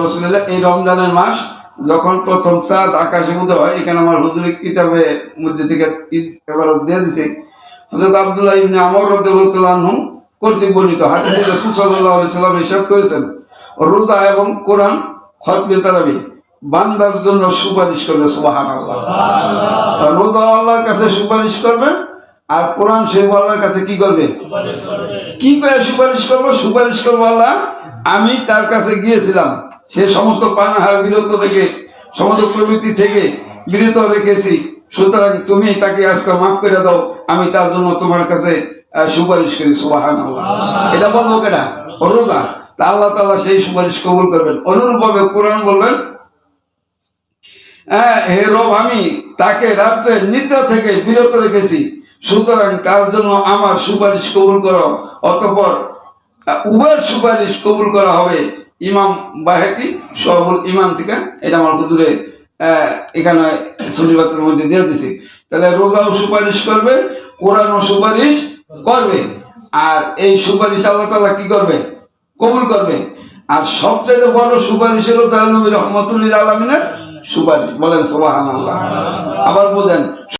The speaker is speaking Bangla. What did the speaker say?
রাসূলুল্লাহ এই রমজানের মাস যখন প্রথম চাঁদ আকাশে উদয় হয়, এখানে আমার হুজুরের কিতাবে মধ্যে থেকে এবারত দিয়ে দিছে। হযরত আব্দুল্লাহ ইবনে আমর রাদিয়াল্লাহু আনহু কর্তৃক বর্ণিত হাদিসে রাসূল সাল্লাল্লাহু আলাইহি সাল্লাম ইরশাদ করেছেন, রোজা এবং কোরআন খতমে তারাবি বান্দার জন্য সুপারিশ করবে। সুবহানাল্লাহ। রোজা আল্লাহর কাছে সুপারিশ করবে, আর কোরআন শরীফ আল্লাহর কাছে কি করবে? কি করে সুপারিশ করবো? সুপারিশ করবো আল্লাহ, আমি তার কাছে গিয়েছিলাম, সে সমস্ত পানাহার বিরত থেকে, সমস্ত প্রবৃত্তি থেকে বিরত রেখেছি, সুতরাং তুমি তাকে আজকে মাফ করে দাও, আমি তার জন্য তোমার কাছে সুপারিশ করি। সুবহানাল্লাহ। এটা বলবো কেটা? রোজা। তা আল্লাহ তাআলা সেই সুপারিশ কবুল করবেন। অনুরূপভাবে কোরআন বলবেন, হে রব, আমি তাকে রাত্রে নিদ্রা থেকে বিরত রেখেছি, সুতরাং তার জন্য আমার সুপারিশ কবুল করো। অতঃপর উভয়ের সুপারিশ কবুল করা হবে। ইমাম বায়হাকি শুআবুল ঈমান থেকে, এটা আমার হুজুরে এখানে সুন্নিবাতের মধ্যে দিয়ে দিছি। তাহলে রোজাও সুপারিশ করবে, কোরআনও সুপারিশ করবে, আর এই সুপারিশ আল্লাহ তাআলা কি করবে? কবুল করবে। আর সবচেয়ে বড় সুপারিশ হলো তার নবী রাহমাতুল লিল আলামিনের সুপারিশ। বলেন সুবহানাল্লাহ। আবার বলেন